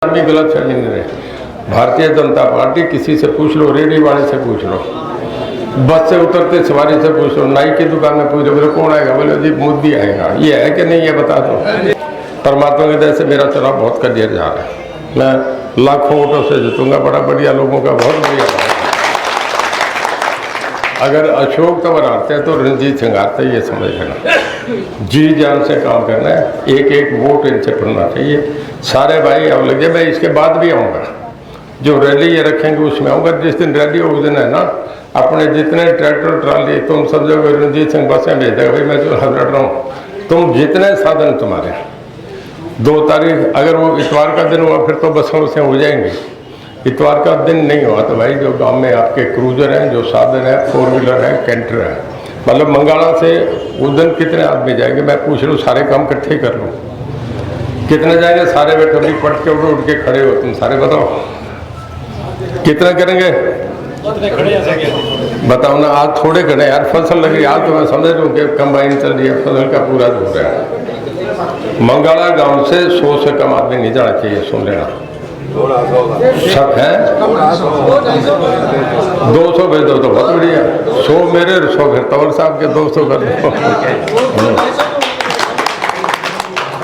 आदमी गलत फहमी नहीं रहे। भारतीय जनता पार्टी किसी से पूछ लो, रेडी वाले से पूछ लो, बस से उतरते सवारी से पूछ लो, नाई की दुकान में पूछ लो, बोले कौन आएगा, बोले जी मोदी आएगा। ये है कि नहीं, ये बता दो। परमात्मा की दया से मेरा चुनाव बहुत क्लियर जा रहा है। मैं लाखों वोटों से जीतूंगा, बड़ा बढ़िया लोगों का बहुत बढ़िया। अगर अशोक तंवर हारते हैं तो रणजीत सिंह हारते, ये समझ लेना। जी जान से काम करना है, एक एक वोट इनसे पड़ना चाहिए। सारे भाई अब लगे, मैं इसके बाद भी आऊँगा, जो रैली ये रखेंगे उसमें आऊँगा। जिस दिन रैली हो उस दिन है ना, अपने जितने ट्रैक्टर ट्राली तुम सब जगह रणजीत सिंह बसें भेज देगा, भाई मैं चुनाव लड़ रहा हूँ, तुम जितने साधन तुम्हारे 2 तारीख, अगर वो इतवार का दिन हुआ फिर तो बसें वसें हो जाएंगी। इतवार का दिन नहीं हुआ तो भाई जो गांव में आपके क्रूजर हैं, जो साधन है, 4 व्हीलर है, कैंटर है, मतलब मंगाला से उस दिन कितने आदमी जाएंगे, मैं पूछ लूँ, सारे काम इकट्ठे कर लूँ, कितने जाएंगे? सारे बैठो भी पट के उठ के खड़े हो, तुम सारे बताओ कितना करेंगे? बताओ ना। आज थोड़े खड़े यार, फसल लगी, आज तो मैं समझ लूँ कि कंबाइन चल रही है, फसल का पूरा हो रहा है। मंगाला गांव से 100 से कम आदमी नहीं जाना चाहिए, सुन लेना। सब है 200 भेज दो तो बहुत बढ़िया, 100 मेरे 100 फिर तंवर साहब के 200 कर दो।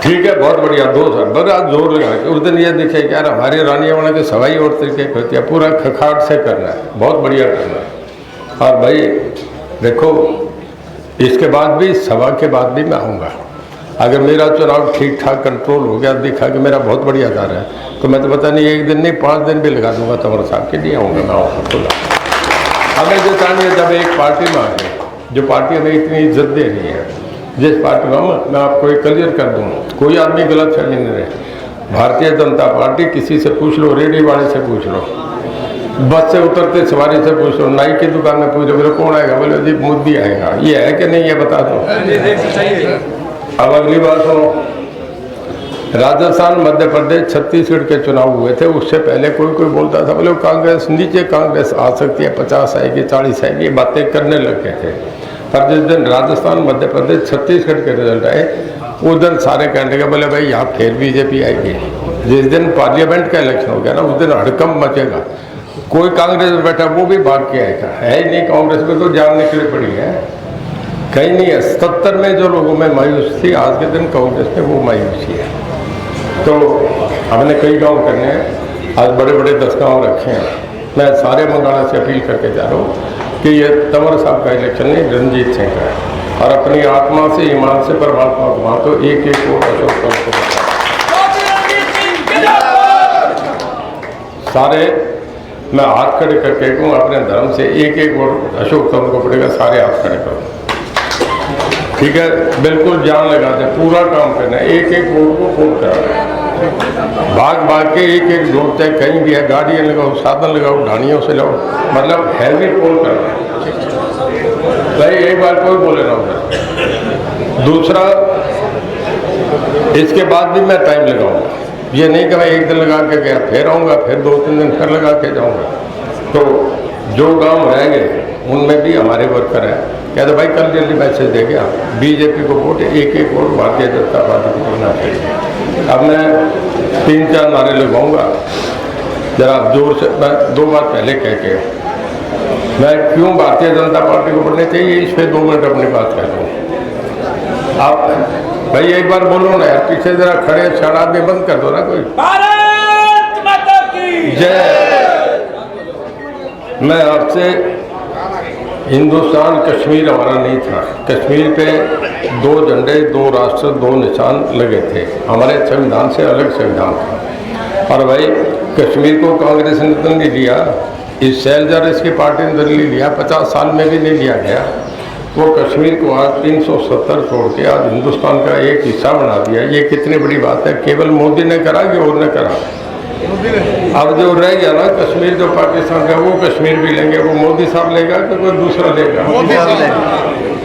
ठीक है, बहुत बढ़िया। 200 बड़ा जोर लगा के उस दिन ये दिखे कि यार हमारी रानियाँ वाला की सवाई और तरीके की होती है, पूरा खखाट से करना है, बहुत बढ़िया करना है। और भाई देखो, इसके बाद भी, सभा के बाद भी मैं आऊँगा। अगर मेरा चुनाव ठीक ठाक कंट्रोल हो गया, दिखा कि मेरा बहुत बढ़िया जा रहा है, तो मैं तो पता नहीं 1 दिन नहीं 5 दिन भी लगा दूंगा, तंवर साहब के लिए आऊँगा मैं। आऊँगा हमें जो चाहिए, जब एक पार्टी में आ गए, जो पार्टी हमें इतनी इज्जत दे रही है, जिस पार्टी में मैं आपको एक क्लियर कर दूँ, कोई आदमी गलत फहमी नहीं रहे। भारतीय जनता पार्टी किसी से पूछ लो, रेडी वाले से पूछ लो, बस से उतरते सवारी से पूछ लो, नाई की दुकान में पूछ लो, बोले कौन आएगा, बोले जी मोदी आएगा। ये है कि नहीं, ये बता दो। अब अगली बात सुनो, राजस्थान, मध्य प्रदेश, छत्तीसगढ़ के चुनाव हुए थे, उससे पहले कोई बोलता था बोले कांग्रेस नीचे, कांग्रेस आ सकती है, 50 आएगी, 40 आएगी, ये बातें करने लग गए थे। पर जिस दिन राजस्थान, मध्य प्रदेश, छत्तीसगढ़ के रिजल्ट आए, उस दिन सारे कहने लगे बोले भाई यहाँ फिर बीजेपी आएगी। जिस दिन पार्लियामेंट का इलेक्शन हो गया ना, उस दिन हड़कंप मचेगा। कोई कांग्रेस में बैठा वो भी भाग के आएगा, है ही नहीं। कांग्रेस में तो जान निकली पड़ी है, कहीं नहीं है। 77 में जो लोगों में मायूस थी, आज के दिन कांग्रेस में वो मायूसी है। तो हमने कई गांव करने हैं, आज बड़े बड़े 10 गाँव रखे हैं। मैं सारे मंगाला से अपील करके जा रहा हूँ कि ये तंवर साहब का इलेक्शन नहीं, रणजीत सिंह का है। और अपनी आत्मा से, ईमान से परमात्मा को मानते हो, एक एक वोट अशोक तंवर को सारे, मैं हाथ खड़े करके कहूँ अपने धर्म से, एक एक वोट अशोक तंवर को पड़ेगा, सारे हाथ खड़े करो, ठीक है? बिल्कुल जान लगा दे, पूरा काम करना है, एक एक वोट को फोन कराना है, भाग भाग के एक एक वोट, चाहे कहीं भी है, गाड़ियाँ लगाओ, साधन लगाओ, ढाणियों से लाओ, मतलब हैवी पोल करना है भाई। एक बार कोई बोले ना उधर। दूसरा, इसके बाद भी मैं टाइम लगाऊंगा, ये नहीं कि मैं 1 दिन लगा के गया फिर आऊँगा, फिर 2-3 दिन फिर लगा के जाऊँगा। तो जो गाँव रह गए उनमें भी हमारे वर्कर हैं, कहते भाई कल जल्दी मैसेज दे गया, बीजेपी को वोट, एक एक वोट भारतीय जनता पार्टी को देना चाहिए। अब मैं 3-4 नारे लगाऊंगा, जरा जोर से। मैं 2 बार पहले कह के, मैं क्यों भारतीय जनता पार्टी को वोट चाहिए, इस पर 2 मिनट अपनी बात कह दूँ। आप भाई एक बार बोलो ना यार, पीछे जरा खड़े छड़ा आदमी बंद कर दो ना कोई। भारत माता की जय। मैं आपसे, हिंदुस्तान कश्मीर हमारा नहीं था, कश्मीर पे 2 झंडे, 2 राष्ट्र, 2 निशान लगे थे, हमारे संविधान से अलग संविधान था। और भाई कश्मीर को कांग्रेस ने तो नहीं लिया, इस शैलजा इसकी पार्टी ने तो नहीं लिया, 50 साल में भी नहीं लिया गया। वो कश्मीर को आज 370 छोड़ के आज हिंदुस्तान का एक हिस्सा बना दिया। ये कितनी बड़ी बात है, केवल मोदी ने करा कि और ने करा। अब जो रह गया ना कश्मीर, जो पाकिस्तान का, वो कश्मीर भी लेंगे, वो मोदी साहब लेगा कि कोई दूसरा लेगा?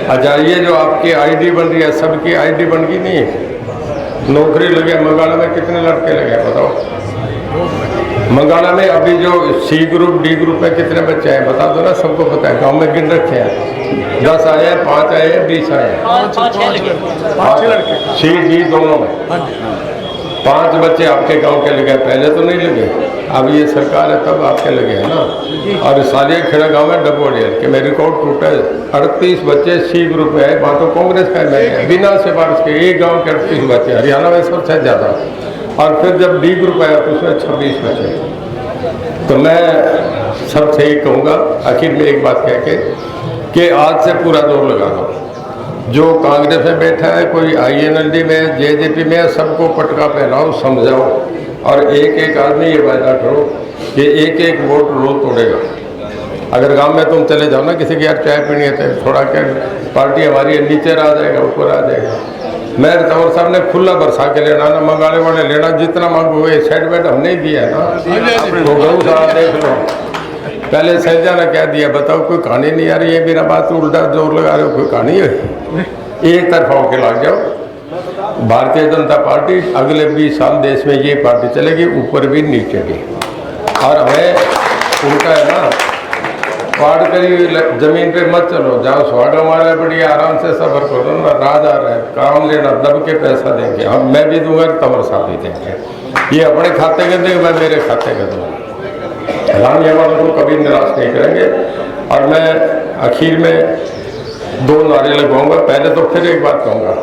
अच्छा, ये जो आपकी आईडी बन रही है, सबकी आईडी बन गई नहीं है। नौकरी लगे मंगाला में, कितने लड़के लगे बताओ? मंगाला में अभी जो C ग्रुप, D ग्रुप में कितने बच्चे हैं बता दो ना, सबको पता है। गाँव में गिन रखे हैं, 10 आए हैं, 5 आए हैं, 20 आए हैं, 5 लड़के C D दोनों में। 5 बच्चे आपके गांव के लगे, पहले तो नहीं लगे, अब ये सरकार है तब आपके लगे हैं ना। और सालिया खेड़ा गांव में डबोलियर के में रिकॉर्ड टूटा है, 38 बच्चे सी ग्रुप में है, वहाँ तो कांग्रेस का है, बिना सिफारिश के एक गाँव के 38 बच्चे, हरियाणा में सबसे ज़्यादा। और फिर जब डी ग्रुप आया तो उसमें 26 बच्चे। तो मैं सबसे ये कहूँगा आखिर में एक बात कह के कि आज से पूरा जोर लगा दो, जो कांग्रेस में बैठा है, कोई INLD में, JJP में, सबको पटका पहनाओ, समझाओ, और एक एक आदमी ये वायदा करो कि एक एक वोट रोल तोड़ेगा। अगर गांव में तुम चले जाओ ना, किसी की यार चाय पीनी है तो थोड़ा क्या पार्टी हमारी नीचे आ जाएगा, ऊपर आ जाएगा। मैं तंवर साहब ने खुला बरसा के लेना ना, मंगाने वाले लेना, जितना मांगोगे सेटमेंट हमने ही दिया है ना। तो गौशाला देख लो, पहले सैजा ने क्या दिया बताओ, कोई कहानी नहीं आ रही है, मेरा बात उल्टा जोर लगा रहे हो, कोई कहानी है, एक तरफा होके लग जाओ। भारतीय जनता पार्टी अगले 20 साल देश में ये पार्टी चलेगी, ऊपर भी नीचे भी। और हमें उल्टा है ना, पाड़ करी जमीन पे मत चलो, जहाँ स्वाड हमारा बढ़िया आराम से सफर करो ना, राज आ रहा है, काम लेना, दब के पैसा देंगे हम, मैं भी दूंगा, तंवर साहब भी देंगे। ये अपने खाते के देंगे, मैं मेरे खाते का दूंगा। रानिया वालों को कभी निराश नहीं करेंगे। और मैं आखिर में 2 नारे लगवाऊंगा। पहले तो फिर एक बात कहूँगा,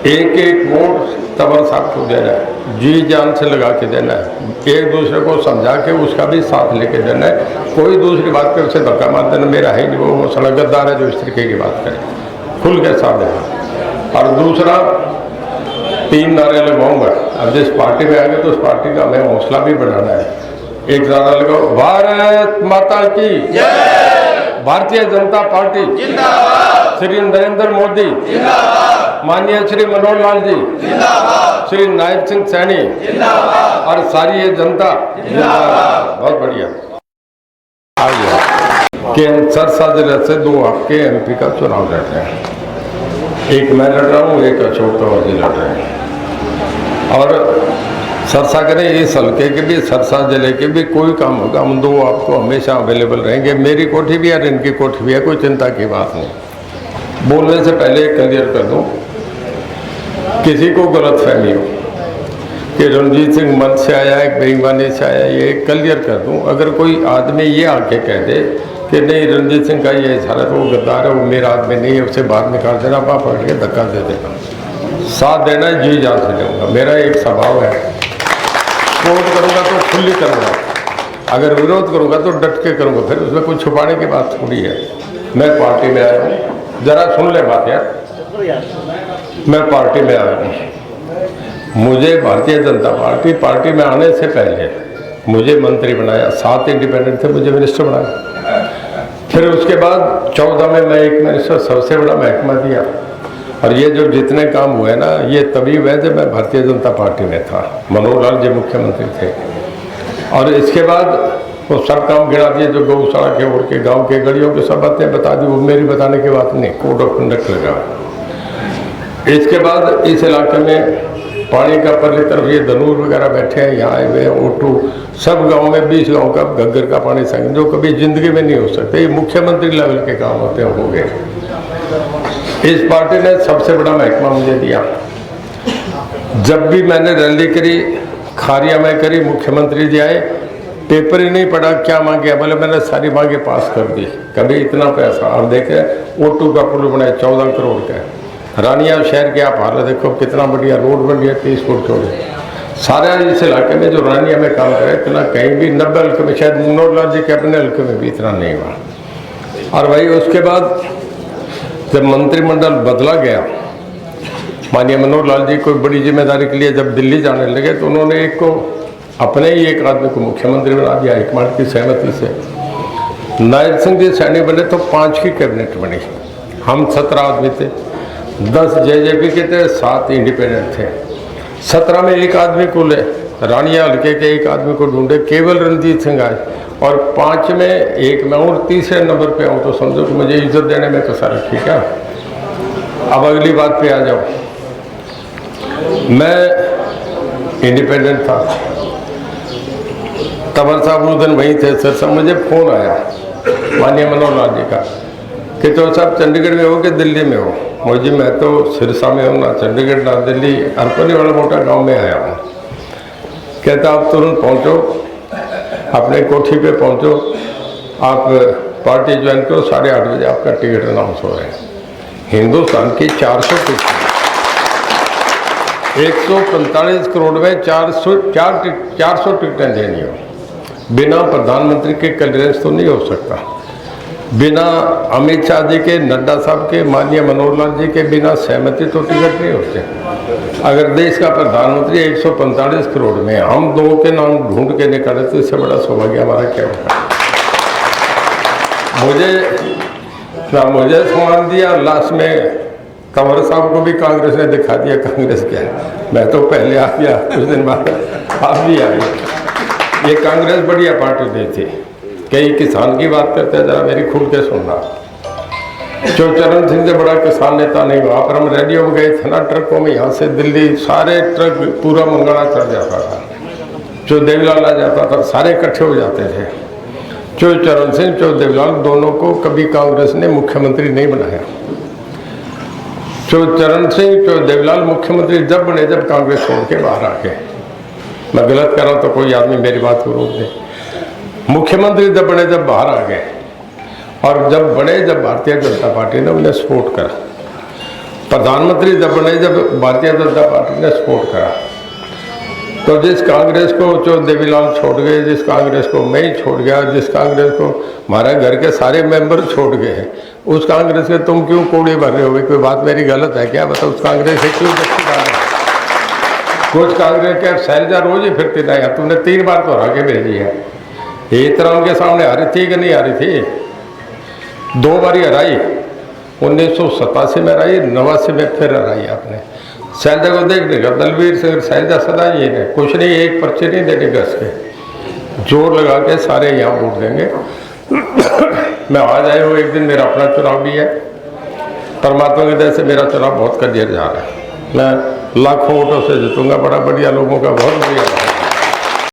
एक एक वोट तंवर साहब को देना है, जी जान से लगा के देना है, एक दूसरे को समझा के उसका भी साथ लेके देना है। कोई दूसरी बात पे उसे धक्का मार देना, मेरा है नहीं वो साला गद्दार है जो इस तरीके की बात करे, खुल के साथ देना। और दूसरा 3 नारे लगवाऊंगा। अब जिस पार्टी में आएंगे तो उस पार्टी का हमें हौसला भी बढ़ाना है। एक नारा लगाओ, भारत माता की जय, भारतीय जनता पार्टी जिंदाबाद, श्री नरेंद्र मोदी जिंदाबाद, माननीय श्री मनोहर लाल जी जिंदाबाद, श्री नायब सिंह सैनी जिंदाबाद, और सारी ये जनता जिंदाबाद। बहुत बढ़िया। कि सरसा जिले से 2 आपके MP का चुनाव लड़ रहे हैं, एक मैं लड़ रहा हूँ, एक अशोक तंवर जी लड़ रहे हैं। और सरसा करें, इस हल्के के भी, सरसा जिले के भी कोई काम होगा, हम 2 आपको हमेशा अवेलेबल रहेंगे। मेरी कोठी भी है, इनकी कोठी भी है, कोई चिंता की बात नहीं। बोलने से पहले क्लियर कर दूं, किसी को गलत फहमी हो कि रणजीत सिंह मन से आया है, बेईमानी से आया, ये क्लियर कर दूं। अगर कोई आदमी ये आके कह दे कि नहीं रंजीत सिंह का ये इशारा तो वो गद्दार है, वो मेरा आदमी नहीं है, उसे बाहर निकाल देना, आप पकड़ के धक्का दे देना, साथ देना जी जान से दूंगा। मेरा एक स्वभाव है, सपोर्ट करूँगा तो खुली करूँगा, अगर विरोध करूँगा तो डट के करूँगा, फिर उसमें कुछ छुपाने की बात थोड़ी है। मैं पार्टी में आया हूँ, जरा सुन ले बात यार, मैं पार्टी में आया हूँ। मुझे भारतीय जनता पार्टी में आने से पहले मुझे मंत्री बनाया, 7 इंडिपेंडेंट थे, मुझे मिनिस्टर बनाया। फिर उसके बाद 14 में मैं एक मिनिस्टर सबसे बड़ा महकमा दिया। और ये जो जितने काम हुए ना, ये तभी हुए जब मैं भारतीय जनता पार्टी में था, मनोहर लाल जी मुख्यमंत्री थे। और इसके बाद वो सब काम गिरा दिए जो गौशाला के और के गांव के गलियों के सब बातें बता दी, वो मेरी बताने की बात नहीं, कोड ऑफ कंडक्ट लगा। इसके बाद इस इलाके में पानी का परली तरफ ये धनूर वगैरह बैठे हैं, यहाँ आए हुए हैं, ओटू, सब गाँव में 20 गाँव का घग्गर का पानी संग जो कभी जिंदगी में नहीं हो सकते, ये मुख्यमंत्री लेवल के काम होते हैं, हो गए। इस पार्टी ने सबसे बड़ा महकमा मुझे दिया। जब भी मैंने रैली करी, खारिया में करी, मुख्यमंत्री जी आए, पेपर ही नहीं पढ़ा क्या मांगे, बोले मैंने सारी मांगे पास कर दी, कभी इतना पैसा। और देखे ओटू का पुल बनाए 14 करोड़ का, रानिया शहर के आप हालत देखो, कितना बढ़िया रोड बन गया, 30 फुट चौड़े। सारे इस इलाके में जो रानिया में काम करे इतना कहीं भी 90 हल्के में, शायद मनोहर लाल जी के अपने हल्के में भी इतना नहीं हुआ। और भाई उसके बाद जब मंत्रिमंडल बदला गया, माननीय मनोहर लाल जी कोई बड़ी जिम्मेदारी के लिए जब दिल्ली जाने लगे तो उन्होंने एक को अपने ही एक आदमी को मुख्यमंत्री बना दिया, हाईकमांड की सहमति से। नायब सिंह जी सैनी बने तो 5 की कैबिनेट बनी, हम 17 आदमी थे, 10 JJP के थे, 7 इंडिपेंडेंट थे। 17 में एक आदमी को ले, रानिया हल्के के एक आदमी को ढूंढे, केवल रणजीत सिंह आए, और 5 में एक मैं और तीसरे नंबर पे आऊँ तो समझो कि मुझे इज्जत देने में तो सारा ठीक है। अब अगली बात पे आ जाओ, मैं इंडिपेंडेंट था, तंवर साहब उस दिन वहीं थे। सर मुझे फ़ोन आया माननीय मनोहर लाल जी का कि तो सब चंडीगढ़ में हो कि दिल्ली में हो। मुझे मैं तो सिरसा में हूँ, ना चंडीगढ़ ना दिल्ली, अरपनी वाला मोटा गांव में आया हूँ। कहता आप तुरंत पहुँचो, अपने कोठी पे पहुँचो, आप पार्टी ज्वाइन करो, 8:30 बजे आपका टिकट अनाउंस हो रहा है। हिंदुस्तान की 400 टिकट, 145 करोड़ में 400 टिकटें देनी हो, बिना प्रधानमंत्री के क्लियरेंस तो नहीं हो सकता, बिना अमित शाह जी के, नड्डा साहब के, माननीय मनोहर लाल जी के बिना सहमति तो टिकट नहीं होते। अगर देश का प्रधानमंत्री 145 करोड़ में हम दो के नाम ढूंढ के निकाले तो इससे बड़ा सौभाग्य हमारा क्या होगा। मुझे सम्मान दिया, लास्ट में कंवर साहब को भी कांग्रेस ने दिखा दिया कांग्रेस क्या है। मैं तो पहले आ गया, कुछ दिन बाद आप भी आ गए। ये कांग्रेस बढ़िया पार्टी नहीं थी। कई किसान की बात करते हैं, जरा मेरी खुल के सुनना। जो चरण सिंह से बड़ा किसान नेता नहीं, वहाँ पर हम रेडियो में गए थे ना, ट्रकों में यहाँ से दिल्ली सारे ट्रक पूरा मंगला चढ़ जाता था। जो देवीलाल आ जाता था सारे इकट्ठे हो जाते थे। जो चरण सिंह, जो देवीलाल, दोनों को कभी कांग्रेस ने मुख्यमंत्री नहीं बनाया। जो चरण सिंह, जो देवीलाल मुख्यमंत्री जब बने जब कांग्रेस छोड़ के बाहर आ गए। मैं गलत कर रहा हूँ तो कोई आदमी मेरी बात को रोक दे। मुख्यमंत्री जब बने जब बाहर आ गए, और जब बने जब भारतीय जनता पार्टी ने उन्हें सपोर्ट करा। प्रधानमंत्री जब बने जब भारतीय जनता पार्टी ने सपोर्ट करा। तो जिस कांग्रेस को जो देवीलाल छोड़ गए, जिस कांग्रेस को मैं ही छोड़ गया, जिस कांग्रेस को हमारे घर के सारे मेंबर छोड़ गए, उस कांग्रेस के तुम क्यों कोड़े भर रहे हो? कोई बात मेरी गलत है क्या? बताओ, उस कांग्रेस से क्यों कुछ कांग्रेस के शैलजा रोज ही फिरती ना यार, तुमने 3 बार तो हरा के भेजी है। ये तरह उनके सामने हारी थी कि नहीं हारी थी? 2 बार हराई, 1987 में हराई, 89 में फिर हराई आपने। शैलजा को देखने का दलवीर सिंह शैलजा सदा ये है, कुछ नहीं, एक पर्चे नहीं देने का, इसके जोर लगा के सारे यहाँ वोट देंगे। मैं आज आया हूँ, एक दिन मेरा अपना चुनाव भी है। परमात्मा की दया से मेरा चुनाव बहुत क्लियर जा रहा है। मैं लाखों वोटों से जीतूंगा, बड़ा बढ़िया लोगों का बहुत बढ़िया।